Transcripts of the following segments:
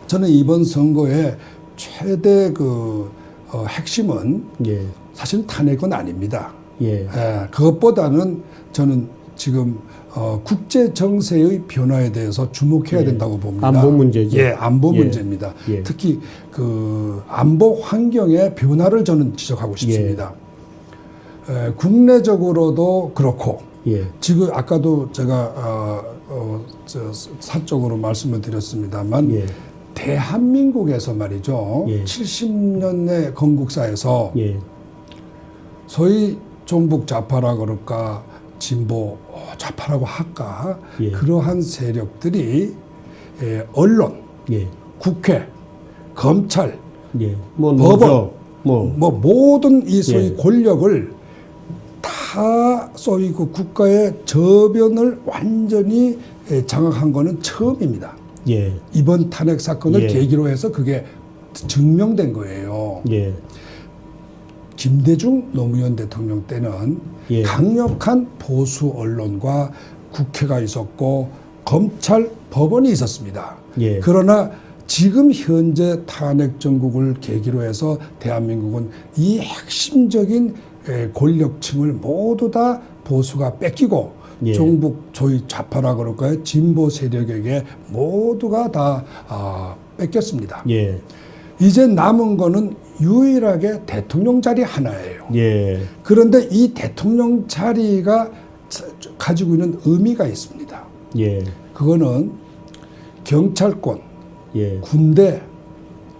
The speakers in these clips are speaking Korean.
저는 이번 선거의 최대 핵심은 예. 사실 탄핵은 아닙니다. 예. 그것보다는 저는 지금 국제 정세의 변화에 대해서 주목해야 예. 된다고 봅니다. 안보 문제죠. 예, 안보 예. 문제입니다. 예. 특히 안보 환경의 변화를 저는 지적하고 싶습니다. 국내적으로도 그렇고 예. 지금 아까도 제가 사적으로 말씀을 드렸습니다만 예. 대한민국에서 말이죠. 예. 70년의 건국사에서 예. 소위 종북 좌파라 그럴까 진보 좌파라고 할까 예. 그러한 세력들이 언론, 예. 국회, 검찰, 예. 뭐 법원, 노조, 뭐 모든 이 소위 예. 권력을 다 소위 그 국가의 저변을 완전히 장악한 거는 처음입니다. 예. 이번 탄핵 사건을 예. 계기로 해서 그게 증명된 거예요. 예. 김대중 노무현 대통령 때는 예. 강력한 보수 언론과 국회가 있었고 검찰, 법원이 있었습니다. 예. 그러나 지금 현재 탄핵 정국을 계기로 해서 대한민국은 이 핵심적인 권력층을 모두 다 보수가 뺏기고 예. 종북 소위 좌파라 그럴까요? 진보 세력에게 모두가 다 뺏겼습니다. 예. 이제 남은 거는 유일하게 대통령 자리 하나예요. 예. 그런데 이 대통령 자리가 가지고 있는 의미가 있습니다. 예. 그거는 경찰권, 예. 군대,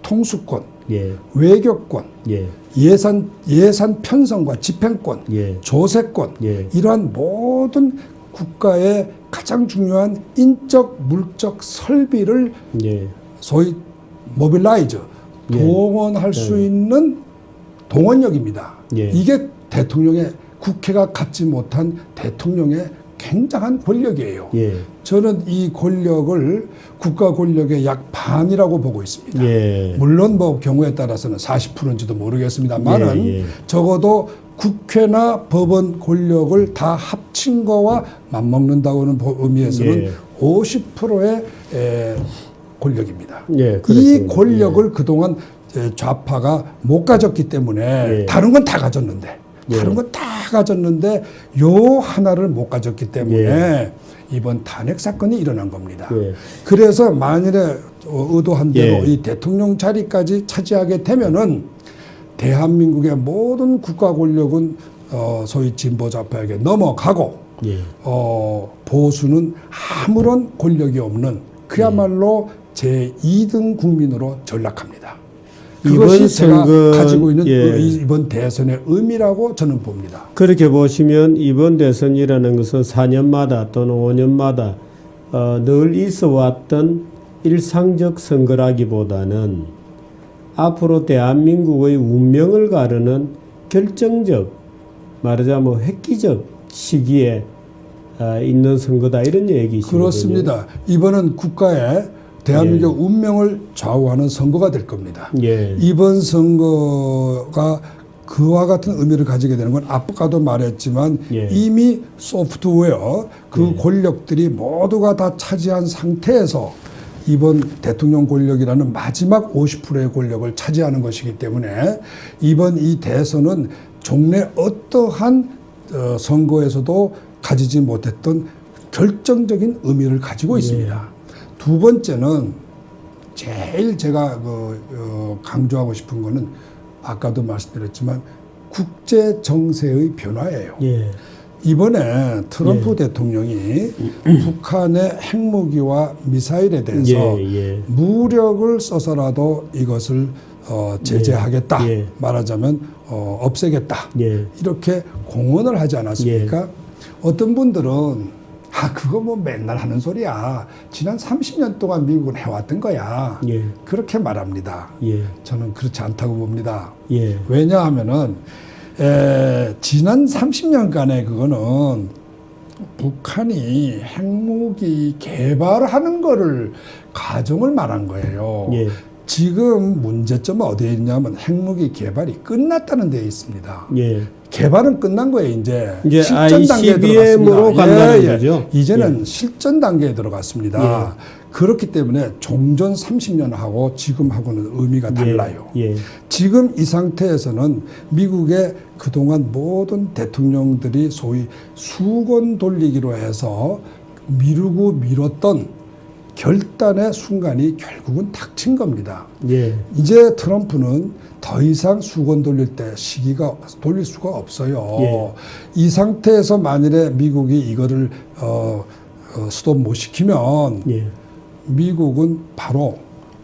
통수권, 예. 외교권, 예. 예산 편성과 집행권, 예. 조세권, 예. 이러한 모든 국가의 가장 중요한 인적, 물적 설비를 예. 소위 모빌라이즈, 예. 동원할 수 있는 동원력입니다. 예. 이게 국회가 갖지 못한 대통령의 굉장한 권력이에요. 예. 저는 이 권력을 국가 권력의 약 반이라고 보고 있습니다. 예. 물론 뭐 경우에 따라서는 40%인지도 모르겠습니다만은 예. 예. 적어도 국회나 법원 권력을 다 합친 거와 맞먹는다고는 의미에서는 예. 50%의 권력입니다. 예. 이 그렇습니다. 권력을 그동안 좌파가 못 가졌기 때문에 예. 다른 건 다 가졌는데 예. 다른 건 다 가졌는데 요 하나를 못 가졌기 때문에 예. 이번 탄핵 사건이 일어난 겁니다. 예. 그래서 만일에 의도한 대로 예. 이 대통령 자리까지 차지하게 되면은 대한민국의 모든 국가 권력은 소위 진보 좌파에게 넘어가고 예. 보수는 아무런 권력이 없는 그야말로 제2등 국민으로 전락합니다. 그것이 제가 가지고 있는 예. 이번 대선의 의미라고 저는 봅니다. 그렇게 보시면 이번 대선이라는 것은 4년마다 또는 5년마다 늘 있어 왔던 일상적 선거라기보다는 앞으로 대한민국의 운명을 가르는 결정적, 말하자면 획기적 시기에 있는 선거다 이런 얘기시거든요. 그렇습니다. 이번은 국가의 대한민국 운명을 좌우하는 선거가 될 겁니다. 예. 이번 선거가 그와 같은 의미를 가지게 되는 건 아까도 말했지만 예. 이미 소프트웨어 그 권력들이 모두가 다 차지한 상태에서 이번 대통령 권력이라는 마지막 50%의 권력을 차지하는 것이기 때문에 이번 이 대선은 종래 어떠한 선거에서도 가지지 못했던 결정적인 의미를 가지고 있습니다. 두 번째는 제일 제가 강조하고 싶은 거는 아까도 말씀드렸지만 국제 정세의 변화예요. 예. 이번에 트럼프 대통령이 북한의 핵무기와 미사일에 대해서 무력을 써서라도 이것을 제재하겠다. 말하자면 없애겠다. 이렇게 공언을 하지 않았습니까? 어떤 분들은 그거 뭐 맨날 하는 소리야. 지난 30년 동안 미국은 해왔던 거야. 그렇게 말합니다. 저는 그렇지 않다고 봅니다. 왜냐하면은 지난 30년간의 그거는 북한이 핵무기 개발하는 거를 가정을 말한 거예요. 지금 문제점은 어디에 있냐면 핵무기 개발이 끝났다는 데에 있습니다. 개발은 끝난 거예요. 이제 이제 실전 단계에 ICBM으로 들어갔습니다. 간다는 거죠. 이제는 실전 단계에 들어갔습니다. 그렇기 때문에 종전 30년 하고 지금하고는 의미가 달라요. 예. 지금 이 상태에서는 미국의 그동안 모든 대통령들이 소위 수건 돌리기로 해서 미뤘던 결단의 순간이 결국은 닥친 겁니다. 예. 이제 트럼프는 더 이상 수건 돌릴 수가 없어요. 예. 이 상태에서 만일에 미국이 이거를 스톱 못 시키면 예. 미국은 바로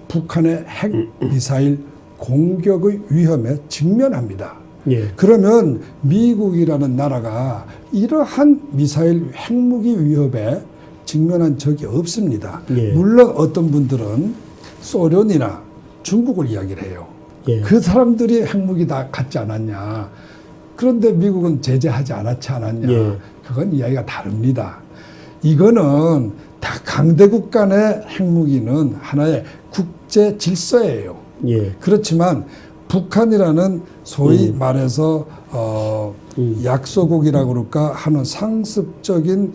북한의 핵 미사일 공격의 위험에 직면합니다. 예. 그러면 미국이라는 나라가 이러한 미사일 핵무기 위협에 직면한 적이 없습니다. 예. 물론 어떤 분들은 소련이나 중국을 이야기를 해요. 예. 그 사람들이 핵무기 다 갖지 않았냐. 그런데 미국은 제재하지 않았지 않았냐. 예. 그건 이야기가 다릅니다. 이거는 다 강대국 간의 핵무기는 하나의 국제 질서예요. 예. 그렇지만 북한이라는 소위 말해서 약소국이라고 그럴까 하는 상습적인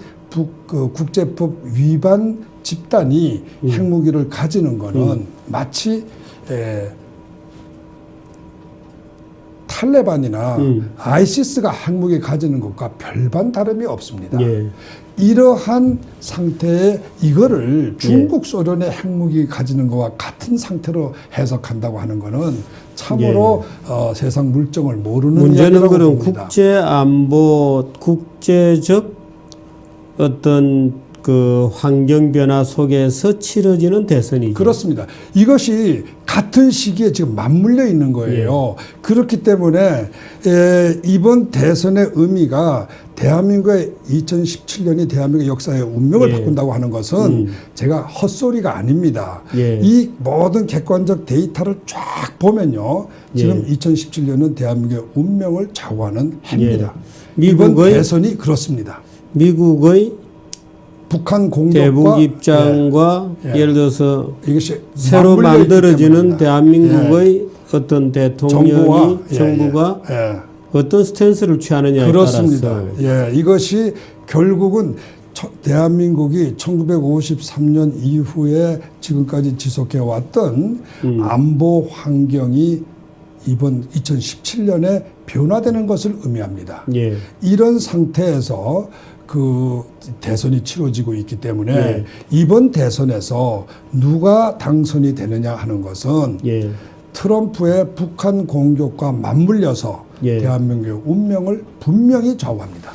국제법 위반 집단이 핵무기를 가지는 거는 마치 탈레반이나 아이시스가 핵무기 가지는 것과 별반 다름이 없습니다. 예. 이러한 상태에 이거를 중국 소련의 핵무기 가지는 것과 같은 상태로 해석한다고 하는 것은 참으로 세상 물정을 모르는 문제는 이야기라고 그런 봅니다. 국제 안보, 국제적 어떤 그 환경 변화 속에서 치러지는 대선이죠. 그렇습니다. 이것이 같은 시기에 지금 맞물려 있는 거예요. 그렇기 때문에 이번 대선의 의미가 대한민국의 2017년이 대한민국의 역사의 운명을 바꾼다고 하는 것은 제가 헛소리가 아닙니다. 이 모든 객관적 데이터를 쫙 보면요. 지금 2017년은 대한민국의 운명을 좌우하는 해입니다. 이번 대선이 그렇습니다. 미국의 북한 공격과 대북 입장과 예를 들어서 이것이 새로 만들어지는 때문입니다. 대한민국의 어떤 대통령이 정부가 어떤 스탠스를 취하느냐에 그렇습니다. 따라서 이것이 결국은 대한민국이 1953년 이후에 지금까지 지속해 왔던 안보 환경이 이번 2017년에 변화되는 것을 의미합니다. 이런 상태에서 그 대선이 치러지고 있기 때문에 이번 대선에서 누가 당선이 되느냐 하는 것은 트럼프의 북한 공격과 맞물려서 대한민국의 운명을 분명히 좌우합니다.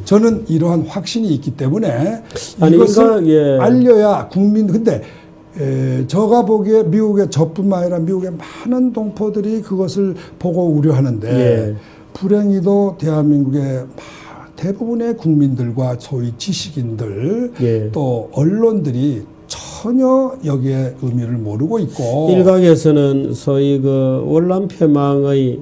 저는 이러한 확신이 있기 때문에 이것을 알려야 근데 제가 보기에 미국의 저뿐만 아니라 미국의 많은 동포들이 그것을 보고 우려하는데 불행히도 대한민국의 대부분의 국민들과 소위 지식인들 또 언론들이 전혀 여기에 의미를 모르고 있고 일각에서는 소위 그 월남패망의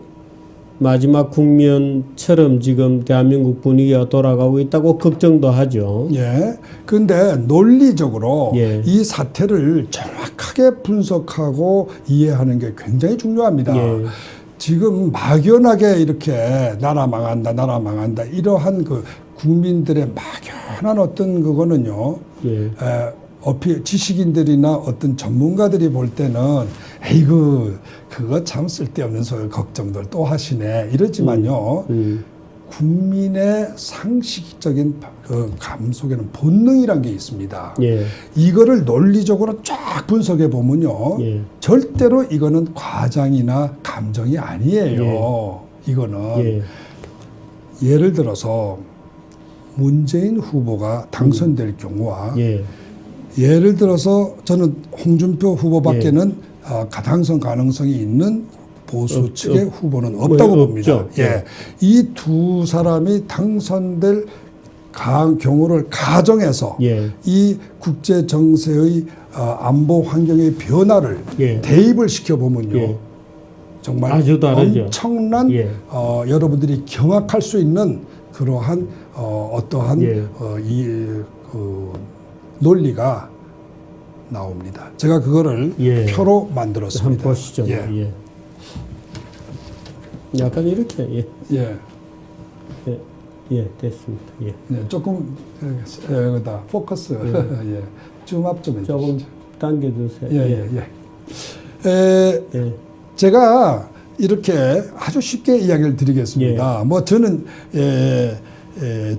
마지막 국면처럼 지금 대한민국 분위기가 돌아가고 있다고 걱정도 하죠. 그런데 논리적으로 이 사태를 정확하게 분석하고 이해하는 게 굉장히 중요합니다. 지금 막연하게 이렇게 나라 망한다 이러한 그 국민들의 막연한 어떤 그거는요. 지식인들이나 어떤 전문가들이 볼 때는 에이구 그거 참 쓸데없는 소리 걱정들 또 하시네 이러지만요. 국민의 상식적인 그 감 속에는 본능이란 게 있습니다. 이거를 논리적으로 쫙 분석해 보면요. 절대로 이거는 과장이나 감정이 아니에요. 이거는 예를 들어서 문재인 후보가 당선될 경우와 예를 들어서 저는 홍준표 후보밖에는 당선 가능성이 있는 보수 측의 후보는 없다고 봅니다. 이 두 사람이 당선될 경우를 가정해서 이 국제 정세의 안보 환경의 변화를 대입을 시켜보면요. 정말 아주 다르죠. 엄청난 여러분들이 경악할 수 있는 그러한 어떠한 논리가 나옵니다. 제가 그거를 표로 만들었습니다. 한번 보시죠. 약간 이렇게 예, 됐습니다. 예. 네, 조금 여기다 포커스 예. 줌업 좀 조금 해주시죠. 당겨주세요. 예. 예. 제가 이렇게 아주 쉽게 이야기를 드리겠습니다. 뭐 저는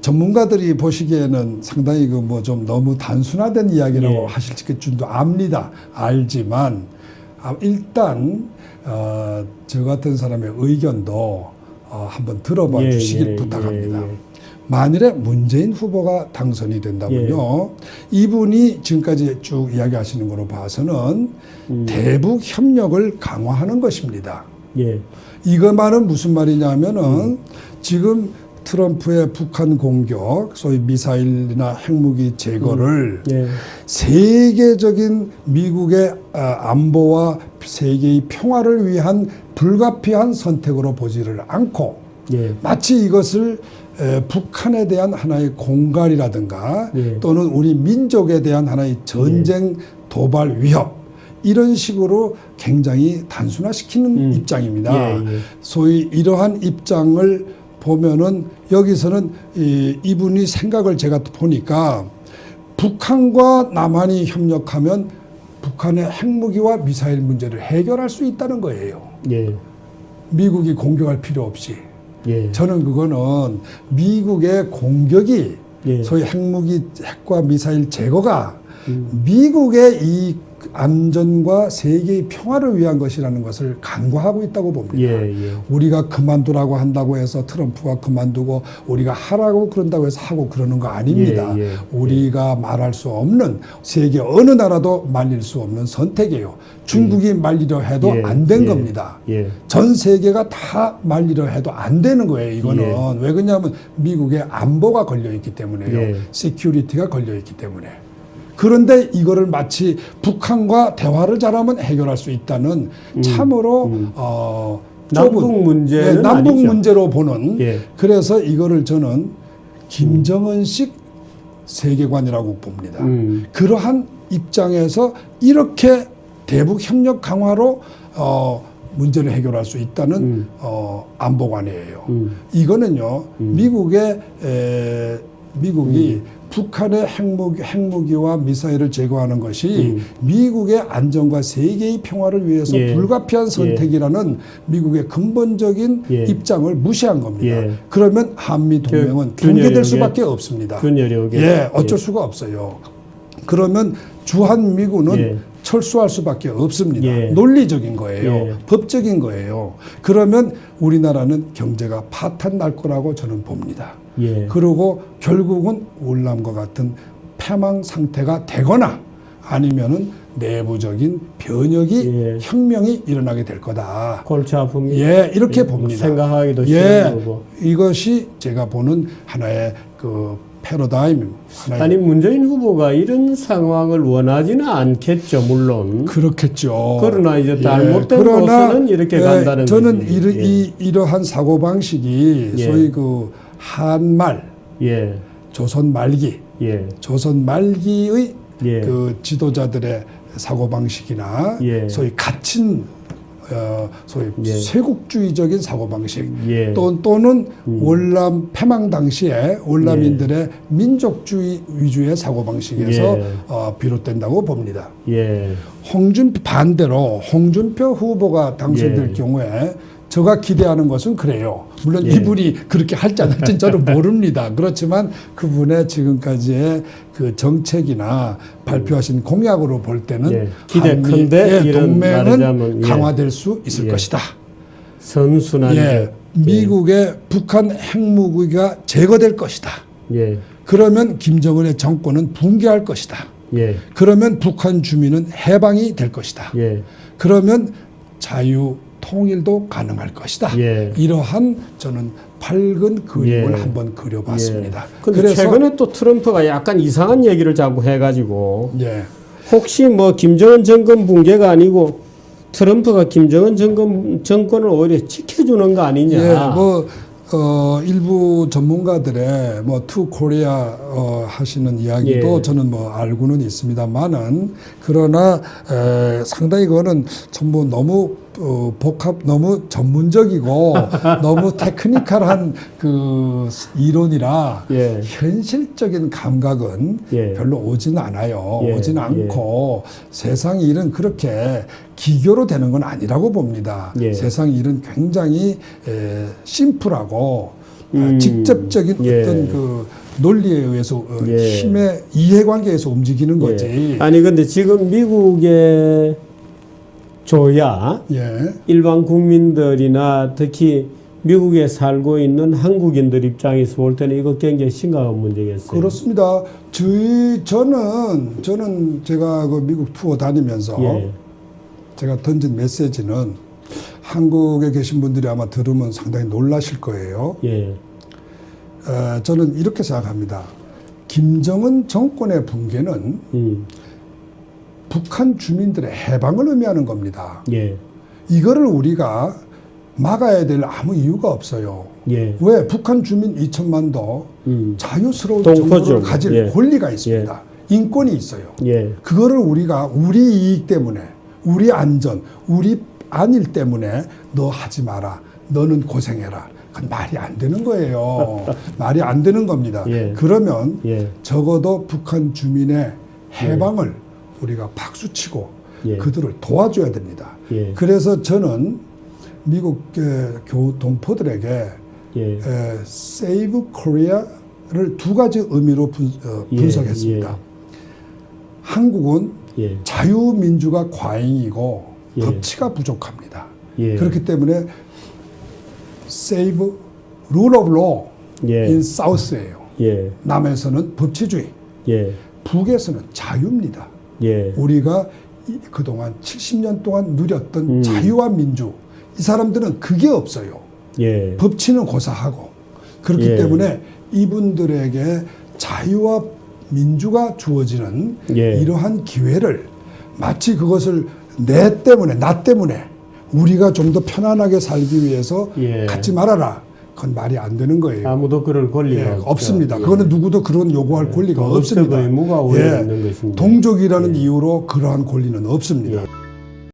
전문가들이 보시기에는 상당히 그 뭐 좀 너무 단순화된 이야기라고 하실 줄도 압니다. 알지만 일단 저 같은 사람의 의견도 한번 들어봐 주시길 부탁합니다. 만일에 문재인 후보가 당선이 된다면요, 이분이 지금까지 쭉 이야기하시는 거로 봐서는 대북 협력을 강화하는 것입니다. 이것만은 무슨 말이냐면은 지금 트럼프의 북한 공격, 소위 미사일이나 핵무기 제거를 세계적인 미국의 안보와 세계의 평화를 위한 불가피한 선택으로 보지를 않고 마치 이것을 북한에 대한 하나의 공갈이라든가 또는 우리 민족에 대한 하나의 전쟁 도발 위협 이런 식으로 굉장히 단순화시키는 입장입니다. 소위 이러한 입장을 보면은 여기서는 이분이 생각을 제가 보니까 북한과 남한이 협력하면 북한의 핵무기와 미사일 문제를 해결할 수 있다는 거예요. 미국이 공격할 필요 없이. 저는 그거는 미국의 공격이 소위 핵과 미사일 제거가 미국의 이 안전과 세계의 평화를 위한 것이라는 것을 간과하고 있다고 봅니다. 우리가 그만두라고 한다고 해서 트럼프가 그만두고 우리가 하라고 그런다고 해서 하고 그러는 거 아닙니다. 우리가 말할 수 없는 세계 어느 나라도 말릴 수 없는 선택이에요. 중국이 말리려 해도 안 된 겁니다. 전 세계가 다 말리려 해도 안 되는 거예요. 이거는 왜 그러냐면 미국의 안보가 걸려 있기 때문에요. 시큐리티가 걸려 있기 때문에. 그런데 이거를 마치 북한과 대화를 잘하면 해결할 수 있다는 참으로 남북 문제는 남북 아니죠. 문제로 보는 그래서 이거를 저는 김정은식 세계관이라고 봅니다. 그러한 입장에서 이렇게 대북 협력 강화로 문제를 해결할 수 있다는 안보관이에요. 이거는요 미국이 북한의 핵무기와 미사일을 제거하는 것이 미국의 안전과 세계의 평화를 위해서 불가피한 선택이라는 미국의 근본적인 입장을 무시한 겁니다. 그러면 한미 동맹은 붕괴될 수밖에 없습니다. 어쩔 수가 없어요. 그러면 주한미군은 철수할 수밖에 없습니다. 논리적인 거예요. 법적인 거예요. 그러면 우리나라는 경제가 파탄 날 거라고 저는 봅니다. 그리고 결국은 월남과 같은 패망 상태가 되거나 아니면은 내부적인 변혁이 혁명이 일어나게 될 거다. 골치 아픕니다. 이렇게 봅니다. 생각하기도 쉬운 거고. 이것이 제가 보는 하나의 그 패러다임. 아니 문재인 후보가 이런 상황을 원하지는 않겠죠, 물론. 그렇겠죠. 그러나 이제 잘못된 곳은 이렇게 간다는 저는 거지. 이러한 사고 방식이 소위 그 한말, 조선 말기, 조선 말기의 그 지도자들의 사고 방식이나 소위 갇힌 소위 쇄국주의적인 사고 방식 또는 월남 패망 당시에 월남인들의 민족주의 위주의 사고 방식에서 비롯된다고 봅니다. 반대로 홍준표 후보가 당선될 경우에 제가 기대하는 것은 그래요. 물론 이분이 그렇게 할지 안 할지는 저는 모릅니다. 그렇지만 그분의 지금까지의 그 정책이나 발표하신 공약으로 볼 때는 기대컨대 동맹은 강화될 수 있을 것이다. 선순환 미국의 북한 핵무기가 제거될 것이다. 그러면 김정은의 정권은 붕괴할 것이다. 그러면 북한 주민은 해방이 될 것이다. 그러면 자유 통일도 가능할 것이다. 이러한 저는 밝은 그림을 한번 그려봤습니다. 그런데 최근에 또 트럼프가 약간 이상한 얘기를 자꾸 해가지고 혹시 뭐 김정은 정권 붕괴가 아니고 트럼프가 김정은 정권을 오히려 지켜주는 거 아니냐. 일부 전문가들의 투 코리아 하시는 이야기도 저는 알고는 있습니다만은 그러나 상당히 그거는 전부 너무 너무 전문적이고 너무 테크니컬한 그 이론이라 예. 현실적인 감각은 예. 별로 오지는 않아요. 예. 오지는 않고 세상 일은 그렇게 기교로 되는 건 아니라고 봅니다. 예. 세상 일은 굉장히 심플하고 직접적인 예. 어떤 그 논리에 의해서 예. 힘의 이해관계에서 움직이는 거지. 예. 아니 근데 지금 미국의 줘야 예. 일반 국민들이나 특히 미국에 살고 있는 한국인들 입장에서 볼 때는 이거 굉장히 심각한 문제겠어요. 그렇습니다. 저는 제가 그 미국 투어 다니면서 예. 제가 던진 메시지는 한국에 계신 분들이 아마 들으면 상당히 놀라실 거예요. 예. 저는 이렇게 생각합니다. 김정은 정권의 붕괴는 북한 주민들의 해방을 의미하는 겁니다. 예. 이거를 우리가 막아야 될 아무 이유가 없어요. 예. 왜? 북한 주민 2천만도 자유스러운 동포죠. 정보를 가질 예. 권리가 있습니다. 인권이 있어요. 예. 그거를 우리가 우리 이익 때문에, 우리 안전, 우리 안일 때문에 너 하지 마라. 너는 고생해라. 그건 말이 안 되는 거예요. 말이 안 되는 겁니다. 예. 그러면 예. 적어도 북한 주민의 해방을 우리가 박수치고 예. 그들을 도와줘야 됩니다. 예. 그래서 저는 미국 동포들에게 예. Save Korea를 두 가지 의미로 분석했습니다. 예. 한국은 예. 자유민주가 과잉이고 예. 법치가 부족합니다. 예. 그렇기 때문에 Save Rule of Law 예. in South예요. 예. 남에서는 법치주의, 예. 북에서는 자유입니다. 예. 우리가 그동안 70년 동안 누렸던 자유와 민주, 이 사람들은 그게 없어요. 예. 법치는 고사하고. 그렇기 예. 때문에 이분들에게 자유와 민주가 주어지는 예. 이러한 기회를 마치 그것을 나 때문에 우리가 좀 더 편안하게 살기 위해서 예. 갖지 말아라. 그건 말이 안 되는 거예요. 아무도 그럴 권리가 예, 없죠. 없습니다. 예. 그거는 누구도 그런 요구할 권리가 도덕적 없습니다. 의무가 오히려 있는 것입니다. 동족이라는 이유로 그러한 권리는 없습니다. 예.